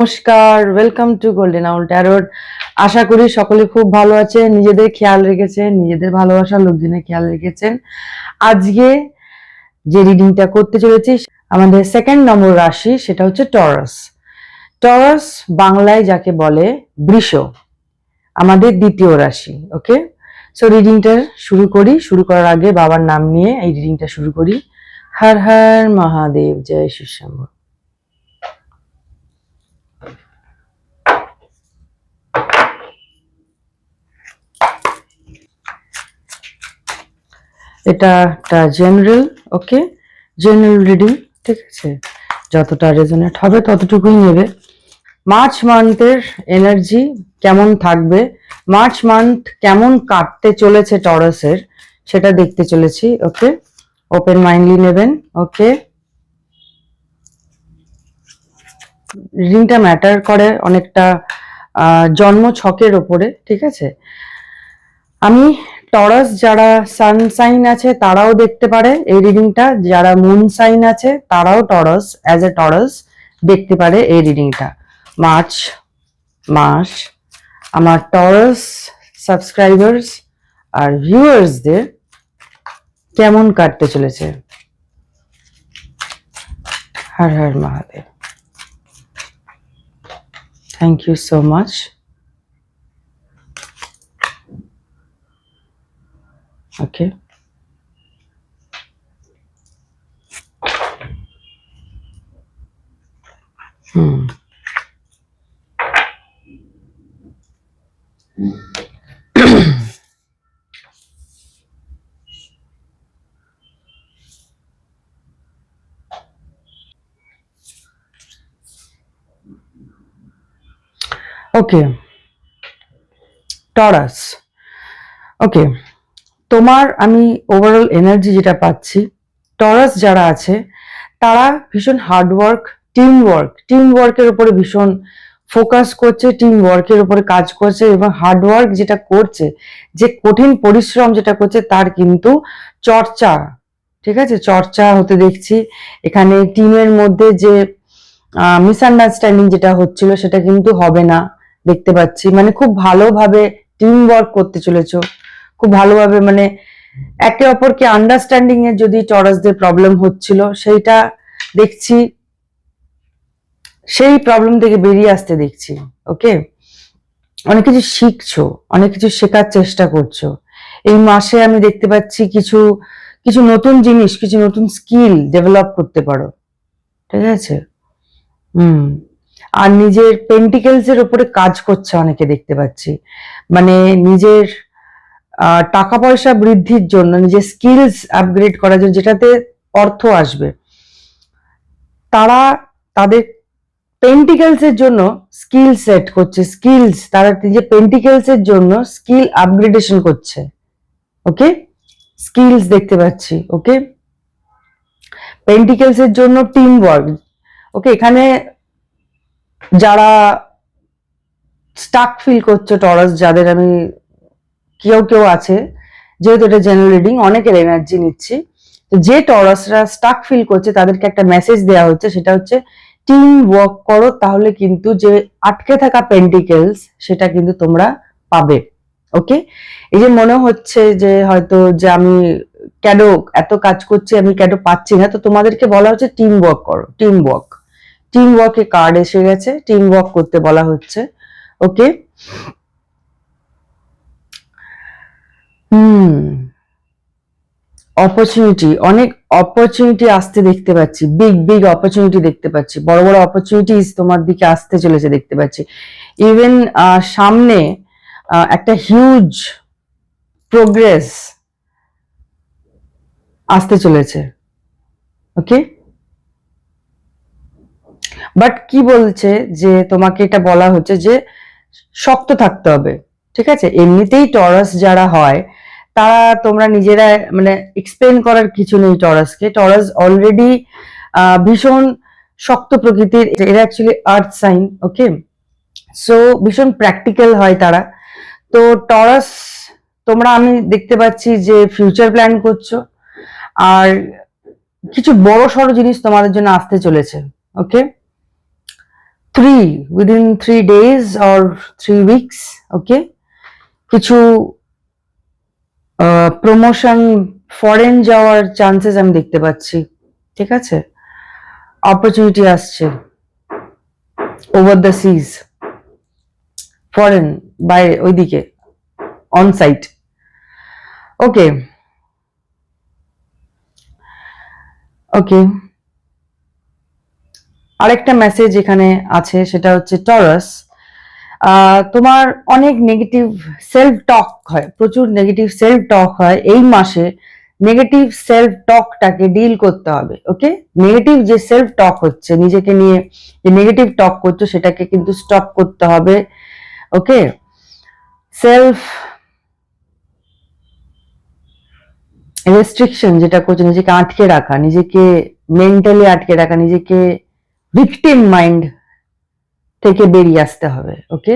নমস্কার, welcome to Golden Owl Tarot. আশা করি সকলে খুব ভালো আছেন, নিজেদের খেয়াল রেখেছেন, নিজেদের ভালোবাসার লোকজনের খেয়াল রেখেছেন। আজকে যে রিডিংটা করতে চলেছি আমাদের সেকেন্ড নম্বর রাশি, সেটা হচ্ছে টরাস। টরাস বাংলায় যাকে বলে বৃষ, আমাদের দ্বিতীয় রাশি। ওকে, সো রিডিংটা শুরু করার আগে বাবার নাম নিয়ে এই রিডিংটা শুরু করি। হর হর মহাদেব, জয় শিবশম্ভু। এটা একটা জেনারেল, ওকে, জেনারেল রিডিং, ঠিক আছে? যতটা রেজোনেট হবে ততটুকুই নেবে। মার্চ মান্থের এনার্জি কেমন থাকবে, মার্চ মান্থ কেমন কাটতে চলেছে টরাসের, সেটা দেখতে চলেছি। ওকে, ওপেন মাইন্ডলি নেবেন। ওকে, রিডিংটা ম্যাটার করে অনেকটা জন্ম ছকের ওপরে, ঠিক আছে? আমি টরাস যারা সান সাইন আছে তারাও দেখতে পারে এই রিডিংটা, যারা মুন সাইন আছে তারাও টরাস অ্যাজ এ টরাস দেখতে পারে এই রিডিংটা। মার্চ মাস আমার টরাস সাবস্ক্রাইবার্স আর ভিউয়ার্সদের কেমন কাটতে চলেছে। Har Har Mahadev, thank you so much. Okay, okay Taurus, okay, তোমার আমি ওভারঅল এনার্জি যেটা পাচ্ছি, টরাস যারা আছে তারা ভীষণ হার্ডওয়ার্ক, টিম ওয়ার্কের উপরে ভীষণ ফোকাস করছে, টিম ওয়ার্কের উপরে কাজ করছে এবং হার্ডওয়ার্ক যেটা করছে, যে কঠিন পরিশ্রম যেটা করছে তার কিন্তু চর্চা, ঠিক আছে, চর্চা হতে দেখছি। এখানে টিমের মধ্যে যে মিসআন্ডারস্ট্যান্ডিং যেটা হচ্ছিল সেটা কিন্তু হবে না দেখতে পাচ্ছি। মানে খুব ভালোভাবে টিম ওয়ার্ক করতে চলেছো, খুব ভালোভাবে, মানে একে অপরকে আন্ডারস্ট্যান্ডিং এর যদি টরাসদের প্রবলেম হচ্ছিল সেইটা দেখছি, সেই প্রবলেম থেকে বেরিয়ে আসতে দেখছি। ওকে, অনেক কিছু শিখছো, অনেক কিছু শেখার চেষ্টা করছো এই মাসে। আমি দেখতে পাচ্ছি কিছু কিছু নতুন জিনিস, কিছু নতুন স্কিল ডেভেলপ করতে পারো, ঠিক আছে? আর নিজের পেন্টিকেলস এর উপরে কাজ করছে অনেকে দেখতে পাচ্ছি, মানে নিজের টাকা পয়সা বৃদ্ধির জন্য, নিজের স্কিলস আপগ্রেড করার জন্য, যেটাতে অর্থ আসবে, তারা তাদের পেন্টিকেলস এর জন্য স্কিল সেট করছে, স্কিলস, তারা নিজের পেন্টিকেলস এর জন্য স্কিল আপগ্রেডেশন করছে। ওকে, স্কিলস দেখতে পাচ্ছি। ওকে, পেন্টিকেলস এর জন্য টিম ওয়ার্ক। ওকে, এখানে যারা স্টাক ফিল করছে টরাস, যাদের আমি কেউ কেউ আছে, যেহেতু এটা জেনারেল রিডিং অনেকের এনার্জি নিচ্ছি, তো যে টরাসরা স্টাক ফিল করছে তাদেরকে একটা মেসেজ দেওয়া হচ্ছে, সেটা হচ্ছে টিম ওয়ার্ক করো, তাহলে কিন্তু যে আটকে থাকা পেন্টিকেলস সেটা কিন্তু তোমরা পাবে। ওকে, এই যে মনে হচ্ছে যে হয়তো যে আমি কেন এত কাজ করছি, আমি কেন পাচ্ছি না, তো তোমাদেরকে বলা হচ্ছে টিম ওয়ার্ক করো, টিম ওয়ার্ক। টিম ওয়ার্কে কার্ড এসে গেছে, টিম ওয়ার্ক করতে বলা হচ্ছে। ওকে, অপরচুনিটি, অনেক অপরচুনিটি আসতে দেখতে পাচ্ছি, বিগ অপরচুনিটি দেখতে পাচ্ছি, বড় বড় অপরচুনিটিস তোমার দিকে আসতে চলেছে দেখতে পাচ্ছি। ইভেন সামনে একটা হিউজ প্রোগ্রেস আসতে চলেছে। ওকে, বাট কি বলছে যে তোমাকে এটা বলা হচ্ছে যে শক্ত থাকতে হবে, ঠিক আছে? এমনিতেই টরাস যারা হয় তারা, তোমরা নিজেরা মানে এক্সপ্লেন করার কিছু নেই টরাসকে, টরাস অলরেডি ভীষণ শক্ত প্রকৃতির, এরা অ্যাকচুয়ালি আর্থ সাইন। ওকে, সো ভীষণ প্র্যাকটিক্যাল হয় তারা। তো টরাস, তোমরা আমি দেখতে পাচ্ছি যে ফিউচার প্ল্যান করছো, আর কিছু বড় সড়ো জিনিস তোমাদের জন্য আসতে চলেছে। ওকে, within 3 days or 3 weeks, ওকে, কিছু প্রমোশন, ফরেন যাওয়ার চান্সেস আমি দেখতে পাচ্ছি, ঠিক আছে, অপরচুনিটি আসছে, ওভার দ্য সিজ, ফরেন, বাইরে, ওইদিকে, অন সাইট, ওকে ওকে। আরেকটা মেসেজ এখানে আছে, সেটা হচ্ছে টরাস, তোমার অনেক নেগেটিভ সেলফ টক হয়, প্রচুর নেগেটিভ সেলফ টক হয় এই মাসে। নেগেটিভ সেলফ টকটাকে ডিল করতে হবে, ওকে। নেগেটিভ যে সেলফ টক হচ্ছে, নিজেকে নিয়ে যে নেগেটিভ টক করছো, সেটাকে কিন্তু স্টপ করতে হবে, ওকে। সেলফ রেস্ট্রিকশন যেটা করছো, নিজেকে আটকে রাখা, নিজেকে মেন্টালি আটকে রাখা, নিজেকে ভিকটিম মাইন্ড থেকে বেরিয়ে আসতে হবে, ওকে।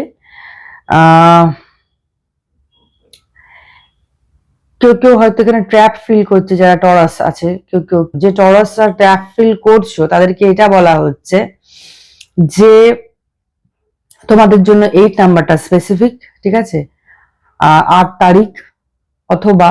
কেউ কেউ হয়তো এখানে ট্র্যাপ ফিল করছে, যারা টরাস আছে, কেউ কেউ যে টরাসরা ট্র্যাপ ফিল করছো, তাদেরকে এটা বলা হচ্ছে যে তোমাদের জন্য 8 নাম্বারটা স্পেসিফিক, ঠিক আছে, 8 তারিখ অথবা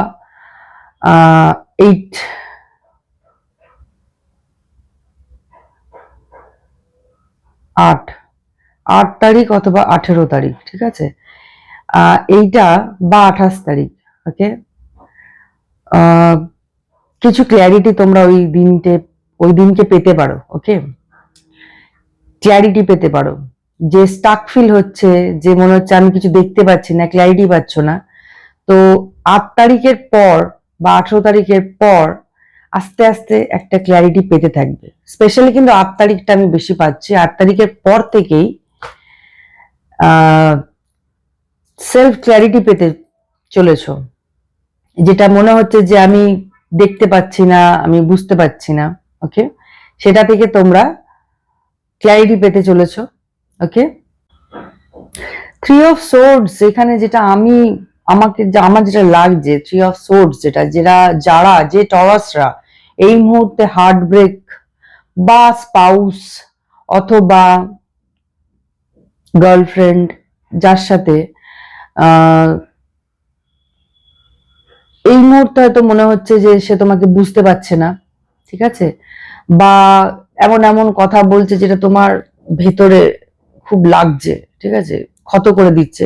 8 তারিখ অথবা 18 তারিখ, ঠিক আছে, এইটা বা 28 তারিখ, ওকে। কিছু ক্ল্যারিটি তোমরা ওই দিনকে পেতে পারো, ওকে, ক্ল্যারিটি পেতে পারো। যে স্টাক ফিল হচ্ছে, যে মনে হচ্ছে আমি কিছু দেখতে পাচ্ছি না, ক্ল্যারিটি পাচ্ছ না, তো 8 তারিখের পর বা 18 তারিখের পর আস্তে আস্তে একটা ক্ল্যারিটি পেতে থাকবে। স্পেশালি কিন্তু 8 তারিখটা আমি বেশি পাচ্ছি। 8 তারিখের পর থেকেই সেলফ ক্ল্যারিটি পেতে চলেছ, যেটা মনে হচ্ছে যে আমি দেখতে পাচ্ছি না, আমি বুঝতে পারছি না, ওকে, সেটা থেকে তোমরা ক্ল্যারিটি পেতে চলেছ, ওকে। 3 অফ সোর্ডস এখানে যেটা আমার যেটা লাগছে, 3 অফ সোর্ডস যারা যে টরাসরা এই মুহূর্তে হার্ট ব্রেক বা স্পাউস অথবা গার্লফ্রেন্ড, যার সাথে এই মুহূর্তে হয়তো মনে হচ্ছে যে সে তোমাকে বুঝতে পারছে না, ঠিক আছে, বা এমন এমন কথা বলছে যেটা তোমার ভেতরে খুব লাগছে, ঠিক আছে, ক্ষত করে দিচ্ছে,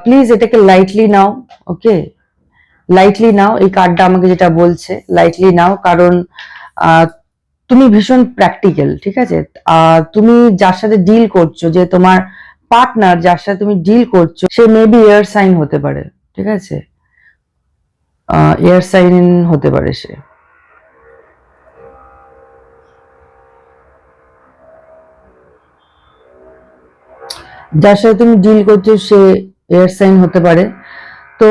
প্লিজ এটাকে লাইটলি নাও, ওকে, লাইটলি নাও। এই কার্ডটা আমাকে যেটা বলছে, লাইটলি নাও, কারণ তুমি ভীষণ প্র্যাকটিক্যাল, ঠিক আছে। তুমি যার সাথে ডিল করছো, যে তোমার পার্টনার যার সাথে তুমি ডিল করছো, সে মেবি এয়ার সাইন হতে পারে, ঠিক আছে, এয়ার সাইন হতে পারে সে। যার সাথে তুমি ডিল করছো সে এয়ার সাইন হতে পারে। তো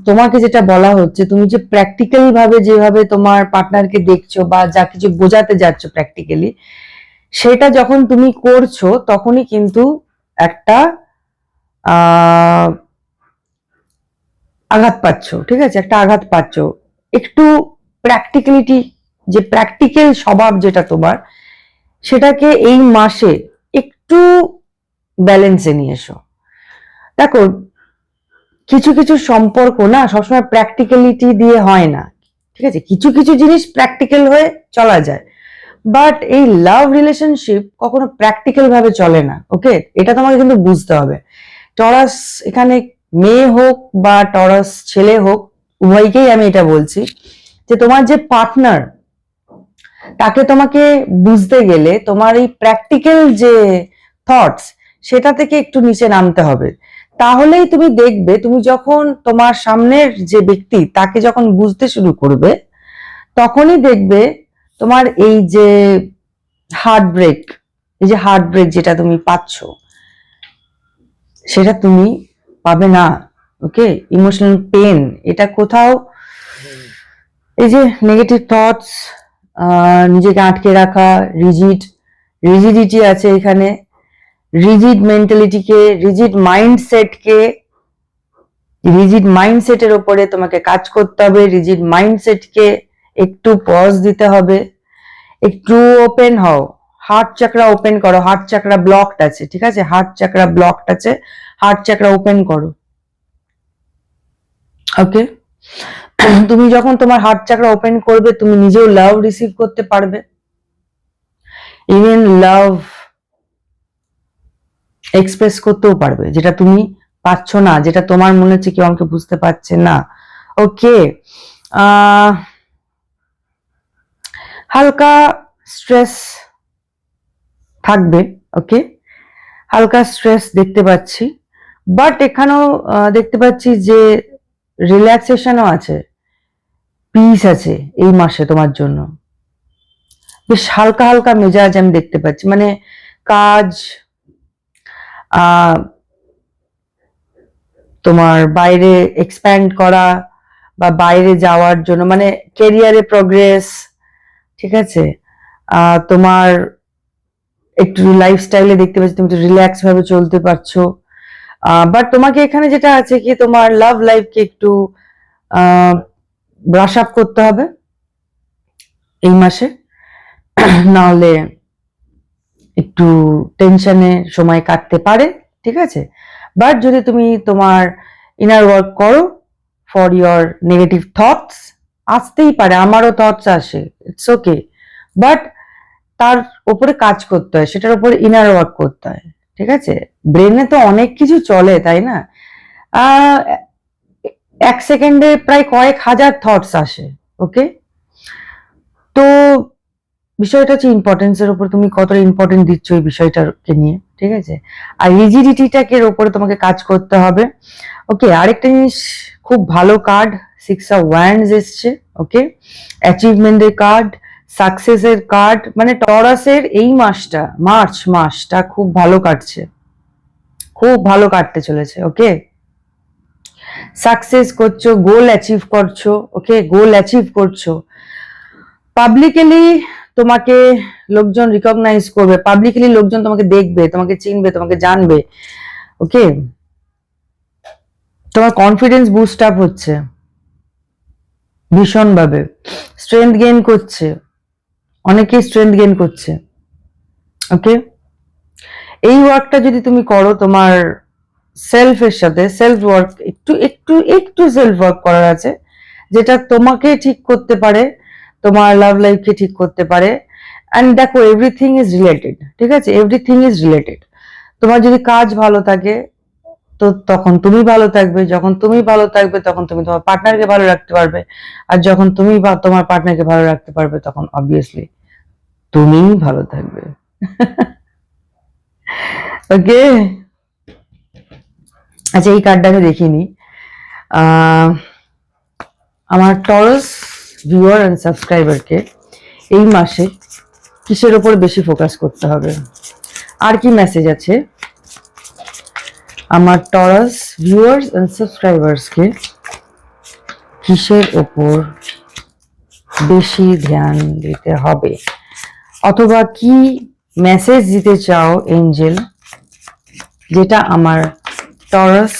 তোমাকে যেটা বলা হচ্ছে, তুমি যে প্র্যাকটিক্যালি ভাবে যেভাবে তোমার পার্টনারকে দেখছো বা যা কিছু বোঝাতে যাচ্ছ প্র্যাকটিক্যালি, সেটা যখন তুমি করছো তখনই কিন্তু একটা আঘাত পাচ্ছ, ঠিক আছে, একটা আঘাত পাচ্ছ। একটু প্র্যাকটিক্যালিটি, যে প্র্যাকটিক্যাল স্বভাব যেটা তোমার, সেটাকে এই মাসে একটু ব্যালেন্সে নিয়ে এসো। দেখো, কিছু কিছু সম্পর্ক না সবসময় প্র্যাকটিক্যালিটি দিয়ে হয় না, ঠিক আছে, কিছু কিছু জিনিস প্র্যাকটিক্যাল হয়ে চলা যায়, বাট এই লাভ রিলেশনশিপ কখনো প্র্যাকটিক্যাল ভাবে চলে না, ওকে, এটা তোমাকে কিন্তু বুঝতে হবে। টরাস এখানে মেয়ে হোক বা টরাস ছেলে হোক, উভয়কেই আমি এটা বলছি যে তোমার যে পার্টনার, তাকে তোমাকে বুঝতে গেলে তোমার এই প্র্যাকটিক্যাল যে থটস, সেটা থেকে একটু নিচে নামতে হবে। তাহলেই তুমি দেখবে, তুমি যখন তোমার সামনের যে ব্যক্তি তাকে যখন বুঝতে শুরু করবে, তখনই দেখবে তোমার এই যে হার্ট ব্রেক যেটা তুমি পাচ্ছ, সেটা তুমি পাবে না, ওকে। ইমোশনাল পেন, এটা কোথাও এই যে নেগেটিভ থটস, নিজেকে আটকে রাখা, রিজিডিটি আছে এখানে, রিজিড মেন্টালিটিকে, রিজিড মাইন্ডসেটের ওপরে তোমাকে কাজ করতে হবে। রিজিড মাইন্ডসেটকে একটু পজ দিতে হবে, একটু ওপেন হও, হার্ট চাকরা ওপেন করো, হার্ট চাকরা ব্লকড আছে, ঠিক আছে, হার্ট চাকরা ব্লকড আছে, হার্ট চাকরা ওপেন করো। ওকে, তুমি যখন তোমার হার্ট চাকরা ওপেন করবে, তুমি নিজেও লাভ রিসিভ করতে পারবে, ইভেন লাভ এক্সপ্রেস করতেও পারবে, যেটা তুমি পাচ্ছ না, যেটা তোমার মনে হচ্ছে কেউ আমাকে বুঝতে পারছে না। ওকে, হালকা স্ট্রেস থাকবে, ওকে, হালকা স্ট্রেস দেখতে পাচ্ছি, বাট এখানেও দেখতে পাচ্ছি যে রিল্যাক্সেশনও আছে, পিস আছে এই মাসে তোমার জন্য। বেশ হালকা হালকা মেজাজ আমি দেখতে পাচ্ছি, মানে কাজ, তোমার বাইরে এক্সপ্যান্ড করা বা বাইরে যাওয়ার জন্য, মানে কেরিয়ারে প্রোগ্রেস, ঠিক আছে, তোমার একটু লাইফস্টাইলে দেখতে পাচ্ছি তুমি একটু রিল্যাক্স ভাবে চলতে পারছো, বাট তোমাকে এখানে যেটা আছে কি তোমার লাভ লাইফকে একটু ব্রাশ আপ করতে হবে এই মাসে, নাহলে একটু টেনশনে সময় কাটতে পারে, ঠিক আছে। বাট যদি তুমি তোমার ইনার ওয়ার্ক করো ফর ইয়োর নেগেটিভ থটস, আসতেই পারে, আমারও থটস আসে, ইটস ওকে, বাট তার উপরে কাজ করতে হয়, সেটার উপরে ইনার ওয়ার্ক করতে হয়, ঠিক আছে। ব্রেনে তো অনেক কিছু চলে, তাই না, এক সেকেন্ডে প্রায় কয়েক হাজার থটস আসে, ওকে। তো বিষয়টা হচ্ছে ইম্পর্টেন্সের উপর তুমি কতটা ইম্পর্টেন্ট দিচ্ছ এই বিষয়টাকে নিয়ে, ঠিক আছে, আর রিজিডিটিটাকে উপরে তোমাকে কাজ করতে হবে। ওকে, আরেকটা জিনিস, খুব ভালো কার্ড 6 অফ ওয়ান্ডস এসছে, ওকে, অ্যাচিভমেন্টের কার্ড, সাকসেসের কার্ড, মানে টরাসের এই মাসটা, মার্চ মাসটা খুব ভালো কাটছে, খুব ভালো কাটতে চলেছে, ওকে। সাকসেস করছো, গোল অ্যাচিভ করছো, ওকে, গোল অ্যাচিভ করছো, পাবলিকলি তোমাকে লোকজন রিকগনাইজ করবে, পাবলিকলি লোকজন তোমাকে দেখবে, তোমাকে চিনবে, তোমাকে জানবে, ওকে। তোমার কনফিডেন্স বুস্ট আপ হচ্ছে ভীষণভাবে, স্ট্রেংথ গেইন করছে, অনেকেই স্ট্রেংথ গেইন করছে, ওকে। এই ওয়ার্কটা যদি তুমি করো তোমার সেলফের সাথে, সেলফ ওয়ার্ক, একটু একটু একটু সেলফ ওয়ার্ক করার আছে, যেটা তোমাকে ঠিক করতে পারে, তোমার লাভ লাইফকে ঠিক করতে পারে। অ্যান্ড দেখো, এভরিথিং ইজ রিলেটেড, ঠিক আছে, এভরিথিং ইজ রিলেটেড। তোমার যদি কাজ ভালো থাকে তো তখন তুমি ভালো থাকবে, যখন তুমি ভালো থাকবে তখন তুমি তোমার পার্টনারকে ভালো রাখতে পারবে, আর যখন তুমি তোমার পার্টনারকে ভালো রাখতে পারবে তখন অবভিয়াসলি তুমিই ভালো থাকবে। ওকে, আচ্ছা এই কার্ডটাকে দেখিনি, আমার টরাস ভিউয়ার এন্ড সাবস্ক্রাইবারকে এই মাসে কিসের উপর বেশি ফোকাস করতে হবে, আর কি মেসেজ আছে আমার টরাস ভিউয়ার্স এন্ড সাবস্ক্রাইবার্সকে কিসের উপর বেশি ধ্যান দিতে হবে, অথবা কি মেসেজ দিতে চাও এঞ্জেল, যেটা আমার টরাস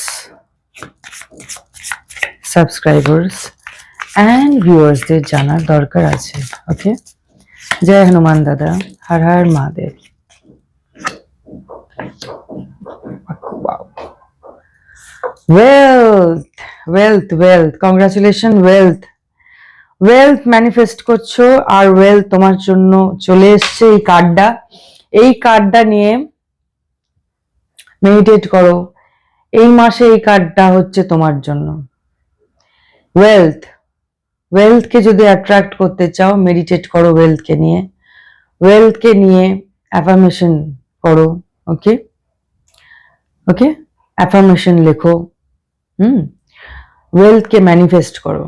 সাবস্ক্রাইবার্স অ্যান্ড ভিউয়ার্সদের জানার দরকার আছে। ওকে, জয় হনুমান দাদা, Har Har Mahadev. Wealth wealth wealth, congratulation, wealth wealth manifest করছো, আর ওয়েলথ তোমার জন্য চলে এসছে। এই কার্ডটা, এই কার্ডটা নিয়ে মেডিটেট করো, এই মাসে এই কার্ডটা হচ্ছে তোমার জন্য। ওয়েলথ, ওয়েলথকে যদি অ্যাট্রাক্ট করতে চাও মেডিটেট করো ওয়েলথকে নিয়ে, ওয়েলথকে নিয়ে অ্যাফার্মেশন করো, ওকে ওকে, অ্যাফার্মেশন লেখো, ওয়েলথকে ম্যানিফেস্ট করো।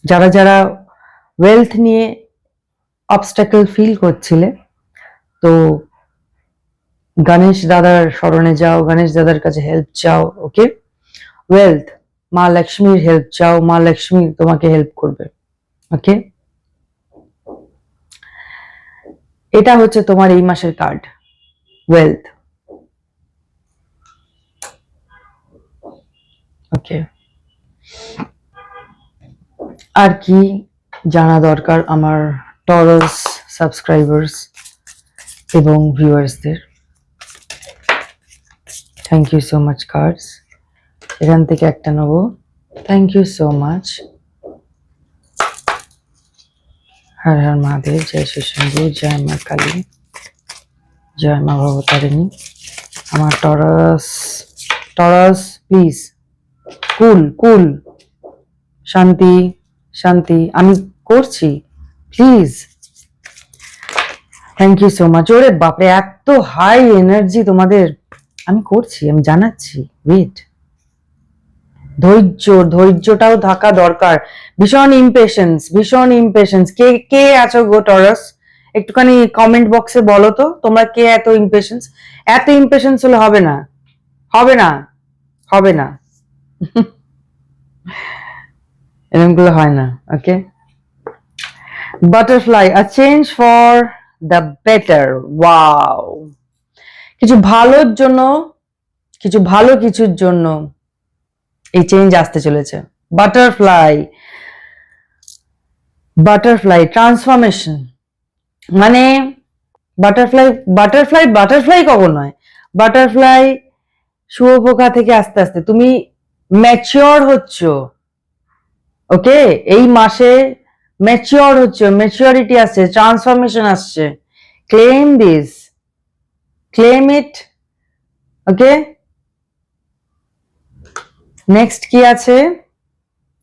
যারা যারা ওয়েলথ নিয়ে অবস্টাকল ফিল করছিলে, তো গণেশ দাদার শরণে যাও, গণেশ দাদার কাছে হেল্প চাও, ওকে। ওয়েলথ, মা লক্ষ্মীর হেল্প চাও, মা লক্ষ্মী তোমাকে হেল্প করবে, ওকে। এটা হচ্ছে তোমার এই মাসের কার্ড, ওয়েলথ, ওকে। আর কি জানা দরকার আমার টরাস সাবস্ক্রাইবার্স এবং ভিউয়ার্সদের thank you so much cards. এখান থেকে একটা নেব। Thank you so much. Har Har Mahadev, জয় শ্রী শম্ভু, জয় মা কালী, জয় মা ভবতারিণী। আমার Taurus Taurus please cool cool, শান্তি শান্তি, আমি করছি please. Thank you so much. ওরে বাপরে, এত হাই এনার্জি তোমাদের। আমি করছি, আমি জানাচ্ছি, ওয়েট। ধৈর্যটাও থাকা দরকার। ভীষণ ইম্পেশেন্স। কে কে আছো গো টরাস, একটুখানি কমেন্ট বক্সে বলো তো তোমরা কে এত ইম্পেশেন্স হলে হবে না, হবে না, হবে না। এরকম গুলো হয় না। Okay, butterfly, a change for the better. Wow, কিছু ভালোর জন্য, কিছু ভালো কিছুর জন্য এই চেঞ্জ আসতে চলেছে। বাটারফ্লাই ট্রান্সফরমেশন, মানে বাটারফ্লাই কখন নয়, বাটারফ্লাই শুয়োপোকা থেকে আস্তে আস্তে তুমি ম্যাচিওর হচ্ছ। ওকে, এই মাসে ম্যাচিওর হচ্ছে, ম্যাচিওরিটি আসছে, ট্রান্সফরমেশন আসছে। Claim this, claim it. Okay, next কি আছে?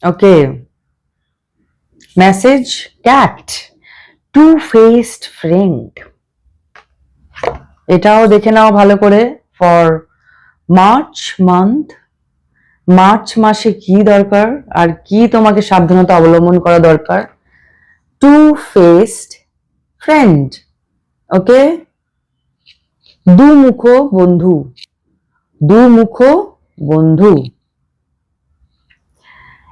Okay, message cat, two faced friend. এটাও দেখে নাও ভালো করে। ফর মার্চ মান্থ, মার্চ মাসে কি দরকার আর কি তোমাকে সাবধানতা অবলম্বন করা দরকার। Two faced friend. ওকে, দুমুখ বন্ধু, দুমুখ বন্ধু।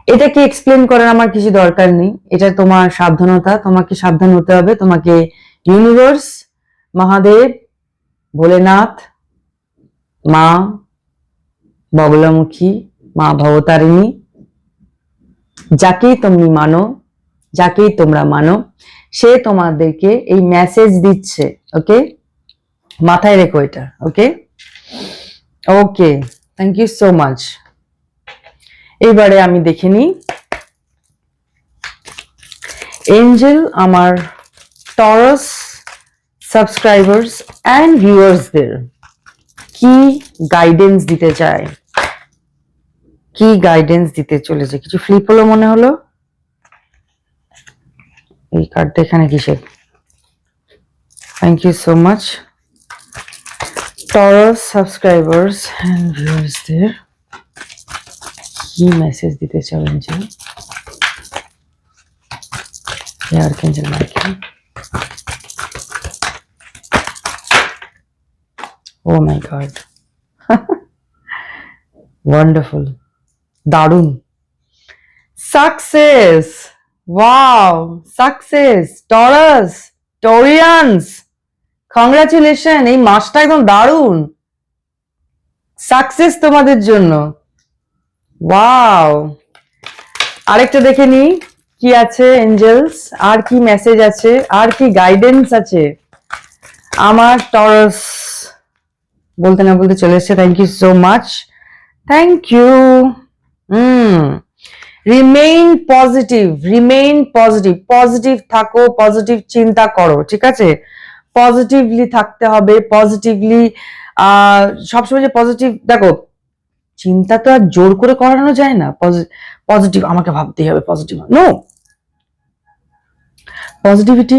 এটাকে এক্সপ্লেন করার আমার কিছু দরকার নেই, এটা তোমার সাবধানতা, তোমাকে সাবধান হতে হবে। তোমাকে ইউনিভার্স, মহাদেব, ভোলেনাথ, মা বগলামুখী, মা ভবতারিণী, যাকেই তুমি মানো, যাকেই তোমরা মানো, সে তোমাদেরকে এই মেসেজ দিচ্ছে। ওকে, মাথায় রেখো এটা। ওকে ওকে, থ্যাংক ইউ সো মাচ। এবারে আমি দেখে নিই এঞ্জেল আমার টরাস সাবস্ক্রাইবার্স অ্যান্ড ভিউয়ার্সদের কি গাইডেন্স দিতে চায়, কি গাইডেন্স দিতে চলেছে। কিছু ফ্লিপ হলো মনে হলো। এই কার্ডটা এখানে কিসের? Thank you so much Taurus subscribers and ভিউয়ার্সদের কি মেসেজ দিতে চাবেন যে archangel Michael. Oh my god, wonderful, দারুণ। Success, wow, success Taurus, Taureans, congratulation. এই মাসটা একদম দারুণ, সাকসেস তোমাদের জন্য। ওয়াও, আরেকটা দেখে নি কি আছে এঞ্জেলস, আর কি মেসেজ আছে, আর কি গাইডেন্স আছে আমার টরাস। বলতে না বলতে চলে এসছে। Thank you so much, thank you. Remain positive, remain positive, positive থাকো, পজিটিভ চিন্তা করো, ঠিক আছে? পজিটিভলি থাকতে হবে, পজিটিভলি সবসময় যে পজিটিভ, দেখো চিন্তা তো আর জোর করে করানো যায় না। পজিটিভ আমাকে ভাবতেই হবে, পজিটিভ নো। পজিটিভিটি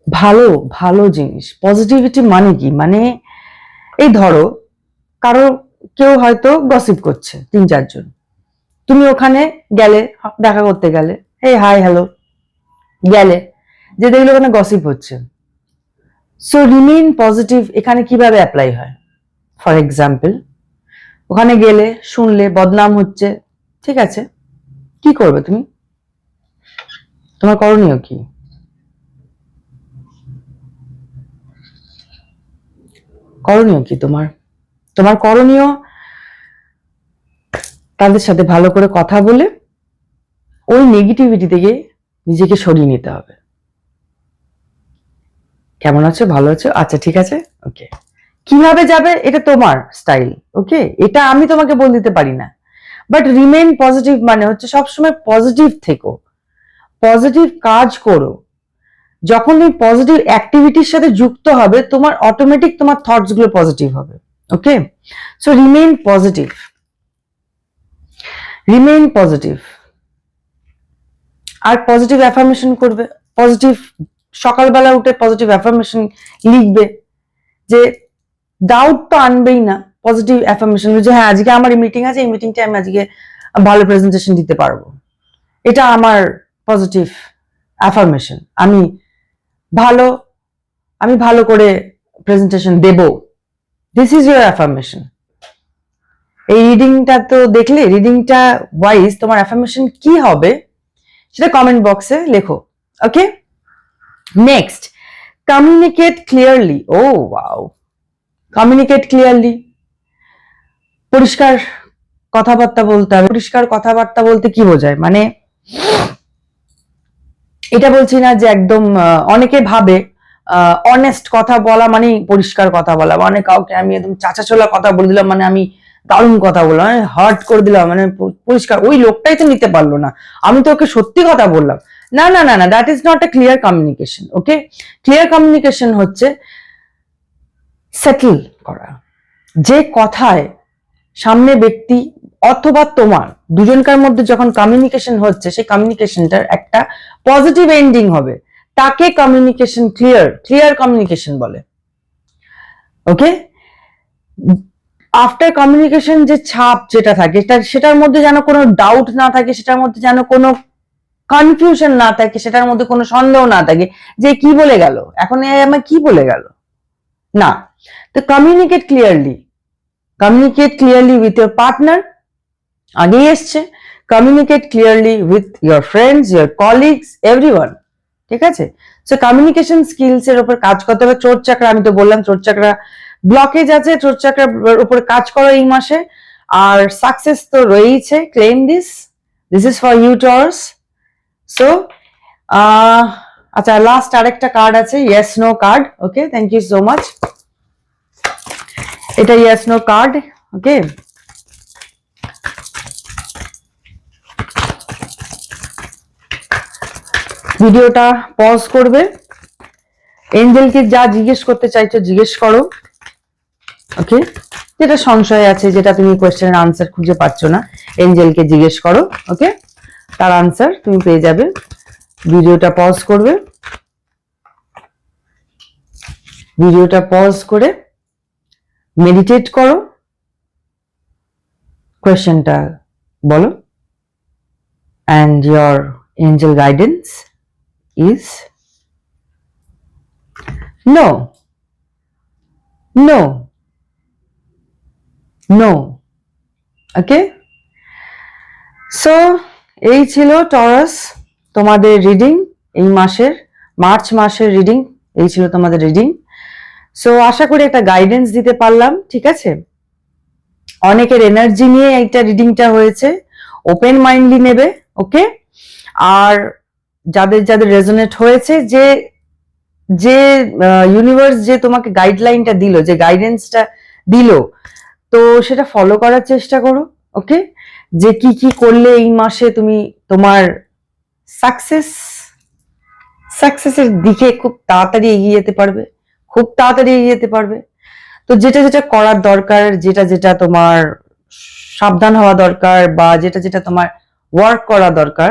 ভালো, ভালো জিনিস। পজিটিভিটি মানে কি, মানে এই ধরো কারো, কেউ হয়তো গসিপ করছে, 3-4 জন, তুমি ওখানে গেলে, দেখা করতে গেলে, এই হাই হ্যালো গেলে, যে দেখলে ওখানে গসিপ হচ্ছে। সো রিমেইন পজিটিভ এখানে কিভাবে অ্যাপ্লাই হয়? ফর এক্সাম্পল, ওখানে গেলে শুনলে বদনাম হচ্ছে, ঠিক আছে, কি করবে তুমি? তোমার করণীয় কি? করণীয় কি তোমার? তোমার করণীয় তাদের সাথে ভালো করে কথা বলে ওই নেগেটিভিটি থেকে নিজেকে সরিয়ে নিতে হবে। কেমন আছো, ভালো আছো? আচ্ছা ঠিক আছে, ওকে। কিভাবে যাবে এটা তোমার স্টাইল, ওকে, এটা আমি তোমাকে বলে দিতে পারি না। বাট রিমেইন পজিটিভ মানে হচ্ছে সবসময় পজিটিভ থেকো, পজিটিভ কাজ করো। যখন তুমি পজিটিভ অ্যাক্টিভিটির সাথে যুক্ত হবে, তোমার অটোমেটিক তোমার থটস গুলো পজিটিভ হবে। Okay, so remain positive, remain positive. আর পজিটিভ অ্যাফার্মেশন করবে, পজিটিভ, সকালবেলা উঠে পজিটিভ অ্যাফার্মেশন লিখবে, যে ডাউট তো আনবেই না, পজিটিভ অ্যাফার্মেশন যে হ্যাঁ আজকে আমার মিটিং আছে, এই মিটিংটা আমি আজকে ভালো প্রেজেন্টেশন দিতে পারবো, এটা আমার পজিটিভ অ্যাফার্মেশন। ভালো আমি ভালো করে প্রেজেন্টেশন দেব, দিস ইজ ইউর অ্যাফার্মেশন। এই রিডিংটা তো দেখলে, রিডিংটা ওয়াইজ তোমার অ্যাফার্মেশন কি হবে সেটা কমেন্ট বক্সে লেখো। ওকে, নেক্সট, কমিউনিকেট ক্লিয়ারলি। ও ওয়াও, কমিউনিকেট ক্লিয়ারলি, পরিষ্কার কথাবার্তা বলতে হবে। পরিষ্কার কথাবার্তা বলতে কি বোঝায়, মানে এটা বলছি না যে একদম, অনেকে ভাবে অনেস্ট কথা বলা মানে পরিষ্কার কথা বলা, মানে কাউকে আমি একদম চাচাচোলা কথা বলে দিলাম মানে আমি দারুণ কথা বললাম, মানে হার্ট করে দিলাম, মানে পরিষ্কার, ওই লোকটাই তো নিতে পারলো না, আমি তো ওকে সত্যি কথা বললাম। না না না না, that is not a clear communication. Okay, clear communication হচ্ছে সেটেল করা, যে কথায় সামনে ব্যক্তি অথবা তোমার দুজনকার মধ্যে যখন কমিউনিকেশন হচ্ছে, সেই কমিউনিকেশনটার একটা পজিটিভ এন্ডিং হবে, তাকে কমিউনিকেশন ক্লিয়ার কমিউনিকেশন বলে। ওকে, আফটার কমিউনিকেশন যে ছাপ যেটা থাকে সেটার মধ্যে যেন কোনো ডাউট না থাকে, সেটার মধ্যে যেন কোনো কনফিউশন না থাকে, সেটার মধ্যে কোনো সন্দেহ না থাকে যে কি বলে গেল, এখন আমার কি বলে গেল না। তো communicate clearly with your partner, আগেই এসছে, communicate clearly with your friends, your colleagues, everyone. ঠিক আছে, সো কমিউনিকেশন স্কিলস এর উপর কাজ করতে হবে। চোর চাকরা, আমি তো বললাম চোর চাকরা ব্লকেজ আছে, চোর চাকরার উপর কাজ করো এই মাসে, আর সাকসেস তো রয়েছে। Claim this is for you Taurus. So আচ্ছা, লাস্ট আরেকটা কার্ড আছে, yes no card. Okay, thank you so much. এটা ইয়েস নো কার্ড। ওকে, ভিডিওটা পজ করবে, এঞ্জেলকে যা জিজ্ঞেস করতে চাইছো জিজ্ঞেস করো। ওকে, যেটা সংশয় আছে, যেটা তুমি কোয়েশ্চেনের আনসার খুঁজে পাচ্ছ না, এঞ্জেলকে জিজ্ঞেস করো। ওকে, তার আনসার তুমি পেয়ে যাবে। ভিডিওটা পজ করবে, ভিডিওটা পজ করে মেডিটেট করো, কোয়েশ্চেনটা বলো, and your angel guidance is no, no, no. Okay, so এই ছিল টরাস তোমাদের রিডিং, এই মাসের মার্চ মাসের রিডিং, এই ছিল তোমাদের রিডিং। সো আশা করি একটা গাইডেন্স দিতে পারলাম। ঠিক আছে, অনেকের এনার্জি নিয়ে এইটা রিডিংটা হয়েছে, ওপেন মাইন্ডলি নেবে। ওকে, আর যাদের যাদের রেজোনেট হয়েছে, যে যে ইউনিভার্স যে তোমাকে গাইডলাইনটা দিল, যে গাইডেন্সটা দিল, তো সেটা ফলো করার চেষ্টা করো। ওকে, যে কি কি করলে এই মাসে তুমি তোমার সাকসেসের দিকে খুব তাড়াতাড়ি এগিয়ে যেতে পারবে, খুব তাড়াতাড়ি এগিয়ে যেতে পারবে। তো যেটা যেটা করার দরকার, যেটা যেটা তোমার সাবধান হওয়া দরকার, বা যেটা যেটা তোমার ওয়ার্ক করা দরকার,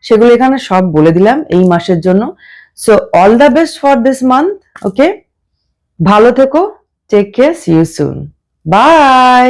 সেগুলো এখানে সব বলে দিলাম এই মাসের জন্য। So all the best for this month. Okay, ভালো থেকো, take care, see you soon, by.